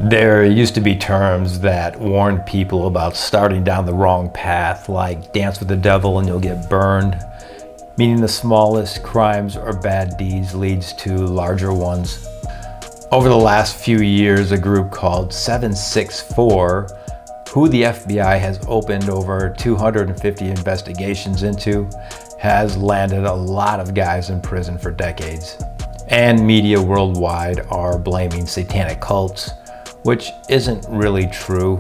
There used to be terms that warned people about starting down the wrong path, like dance with the devil and you'll get burned, meaning the smallest crimes or bad deeds leads to larger ones. Over the last few years, a group called 764, who the FBI has opened over 250 investigations into, has landed a lot of guys in prison for decades. And media worldwide are blaming satanic cults, which isn't really true.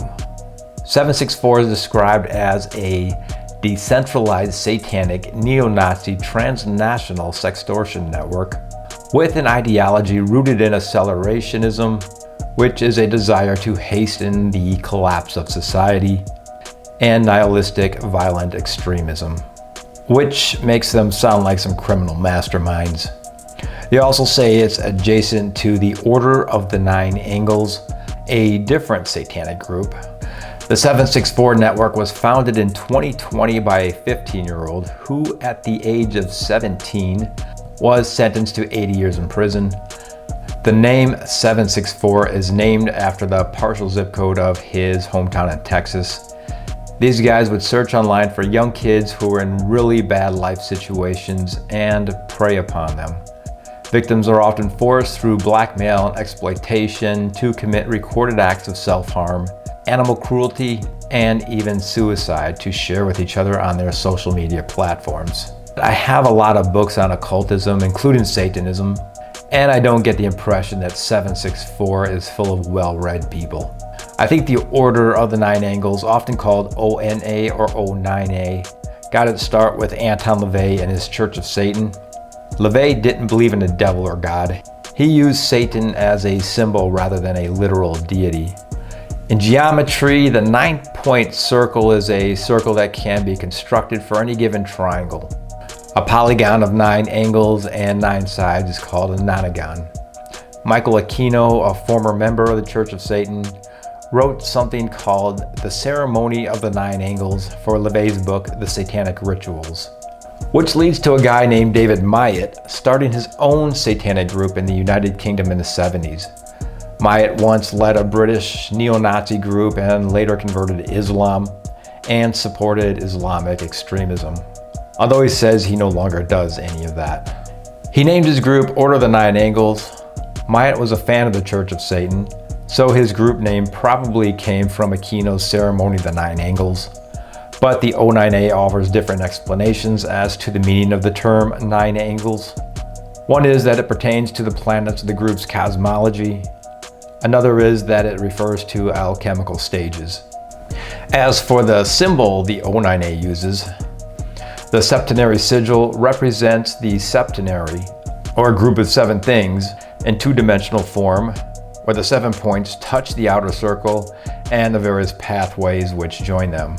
764 is described as a decentralized satanic neo-Nazi transnational sextortion network with an ideology rooted in accelerationism, which is a desire to hasten the collapse of society, and nihilistic violent extremism, which makes them sound like some criminal masterminds. They also say it's adjacent to the Order of the Nine Angles, a different satanic group. The 764 network was founded in 2020 by a 15-year-old who, at the age of 17, was sentenced to 80 years in prison. The name 764 is named after the partial zip code of his hometown in Texas. These guys would search online for young kids who were in really bad life situations and prey upon them. Victims are often forced through blackmail and exploitation to commit recorded acts of self-harm, animal cruelty, and even suicide to share with each other on their social media platforms. I have a lot of books on occultism, including Satanism, and I don't get the impression that 764 is full of well-read people. I think the Order of the Nine Angles, often called ONA or O9A, got its start with Anton LaVey and his Church of Satan. LaVey didn't believe in the devil or God. He used Satan as a symbol rather than a literal deity. In geometry, the 9-point circle is a circle that can be constructed for any given triangle. A polygon of 9 angles and 9 sides is called a nonagon. Michael Aquino, a former member of the Church of Satan, wrote something called The Ceremony of the Nine Angles for LaVey's book, The Satanic Rituals, which leads to a guy named David Myatt starting his own satanic group in the United Kingdom in the 70s. Myatt once led a British neo-Nazi group and later converted to Islam and supported Islamic extremism, although he says he no longer does any of that. He named his group Order of the Nine Angles. Myatt was a fan of the Church of Satan, so his group name probably came from Aquino's Ceremony of the Nine Angles. But the O9A offers different explanations as to the meaning of the term nine angles. One is that it pertains to the planets of the group's cosmology. Another is that it refers to alchemical stages. As for the symbol the O9A uses, the septenary sigil represents the septenary, or a group of 7 things, in 2-dimensional form, where the 7 points touch the outer circle and the various pathways which join them.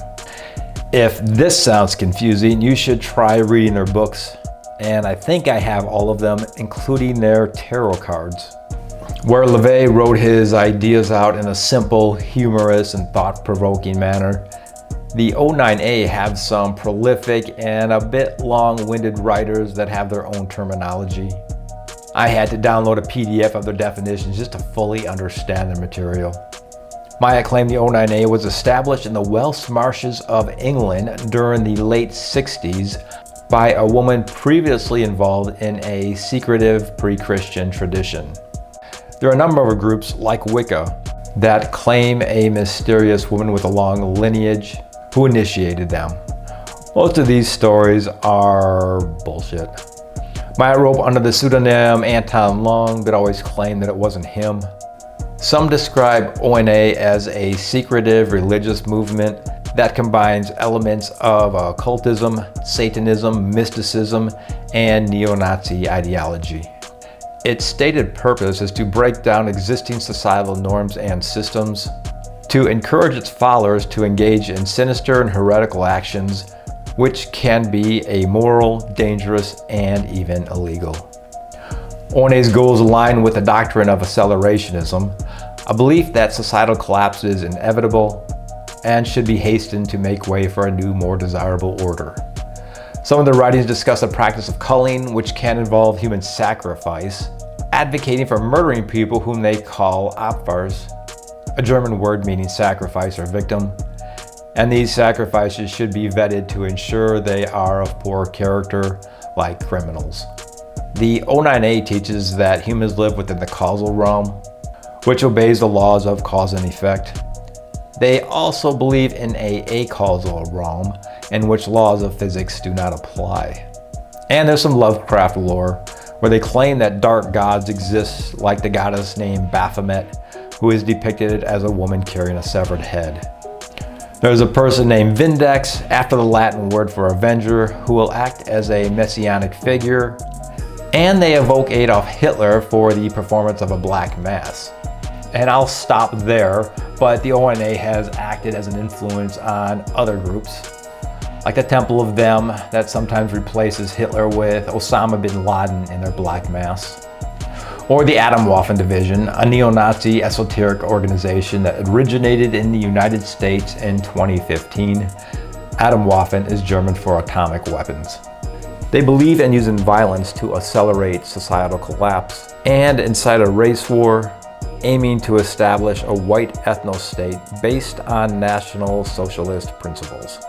If this sounds confusing, you should try reading their books, and I think I have all of them, including their tarot cards. Where LaVey wrote his ideas out in a simple, humorous, and thought-provoking manner, the O9A have some prolific and a bit long-winded writers that have their own terminology. I had to download a PDF of their definitions just to fully understand their material. Myatt claimed the O9A was established in the Welsh marshes of England during the late 60s by a woman previously involved in a secretive pre-Christian tradition. There are a number of groups like Wicca that claim a mysterious woman with a long lineage who initiated them. Most of these stories are bullshit. Myatt wrote under the pseudonym Anton Long, but always claimed that it wasn't him. Some describe ONA as a secretive religious movement that combines elements of occultism, Satanism, mysticism, and neo-Nazi ideology. Its stated purpose is to break down existing societal norms and systems, to encourage its followers to engage in sinister and heretical actions, which can be amoral, dangerous, and even illegal. ONA's goals align with the doctrine of accelerationism, a belief that societal collapse is inevitable and should be hastened to make way for a new, more desirable order. Some of the writings discuss the practice of culling, which can involve human sacrifice, advocating for murdering people whom they call apvars, a German word meaning sacrifice or victim, and these sacrifices should be vetted to ensure they are of poor character, like criminals. The O9A teaches that humans live within the causal realm, which obeys the laws of cause and effect. They also believe in a acausal realm, in which laws of physics do not apply. And there's some Lovecraft lore, where they claim that dark gods exist, like the goddess named Baphomet, who is depicted as a woman carrying a severed head. There's a person named Vindex, after the Latin word for avenger, who will act as a messianic figure, and they evoke Adolf Hitler for the performance of a black mass. And I'll stop there, but the ONA has acted as an influence on other groups, like the Temple of Them that sometimes replaces Hitler with Osama bin Laden in their black mass. Or the Atomwaffen Division, a neo-Nazi esoteric organization that originated in the United States in 2015. Atomwaffen is German for atomic weapons. They believe in using violence to accelerate societal collapse and incite a race war, aiming to establish a white ethno-state based on National Socialist principles.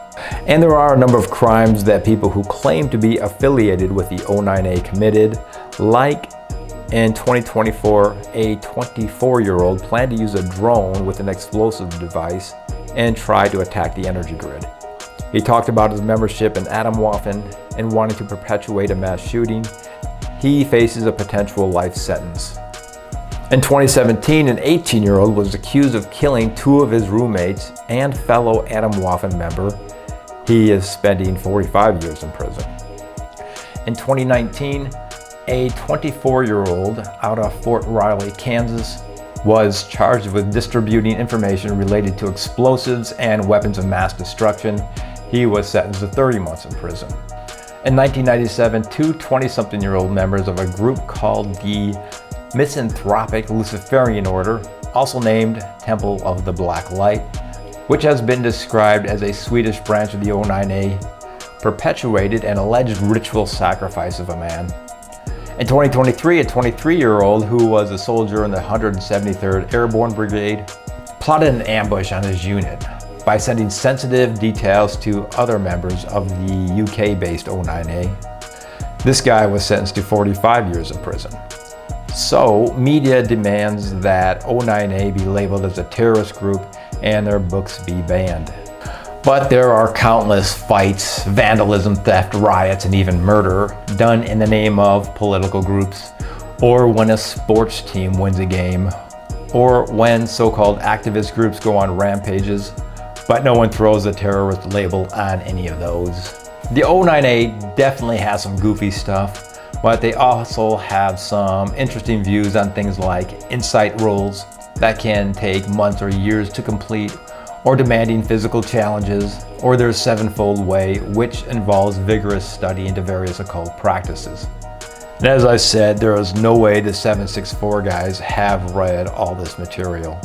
And there are a number of crimes that people who claim to be affiliated with the O9A committed, like in 2024, a 24-year-old planned to use a drone with an explosive device and try to attack the energy grid. He talked about his membership in Atomwaffen and wanting to perpetuate a mass shooting. He faces a potential life sentence. In 2017, an 18-year-old was accused of killing two of his roommates and fellow Atomwaffen member. He is spending 45 years in prison. In 2019, a 24-year-old out of Fort Riley, Kansas, was charged with distributing information related to explosives and weapons of mass destruction. He was sentenced to 30 months in prison. In 1997, two 20-something-year-old members of a group called the Misanthropic Luciferian Order, also named Temple of the Black Light, which has been described as a Swedish branch of the O9A, perpetuated an alleged ritual sacrifice of a man. In 2023, a 23-year-old who was a soldier in the 173rd Airborne Brigade plotted an ambush on his unit by sending sensitive details to other members of the UK-based O9A. This guy was sentenced to 45 years in prison. So, media demands that O9A be labeled as a terrorist group and their books be banned. But there are countless fights, vandalism, theft, riots, and even murder done in the name of political groups, or when a sports team wins a game, or when so-called activist groups go on rampages, but no one throws a terrorist label on any of those. The O9A definitely has some goofy stuff, but they also have some interesting views on things like insight roles that can take months or years to complete, or demanding physical challenges, or their sevenfold way, which involves vigorous study into various occult practices. And as I said, there is no way the 764 guys have read all this material.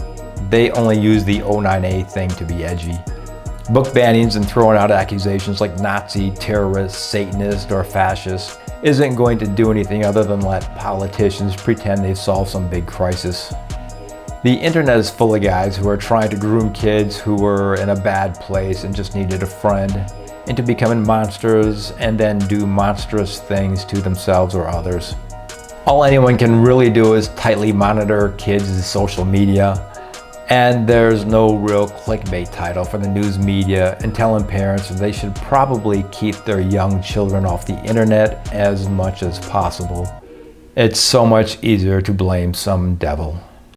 They only use the O9A thing to be edgy. Book bannings and throwing out accusations like Nazi, terrorist, Satanist, or fascist isn't going to do anything other than let politicians pretend they've solved some big crisis. The internet is full of guys who are trying to groom kids who were in a bad place and just needed a friend into becoming monsters and then do monstrous things to themselves or others. All anyone can really do is tightly monitor kids' social media, and there's no real clickbait title for the news media and telling parents they should probably keep their young children off the internet as much as possible. It's so much easier to blame some devil.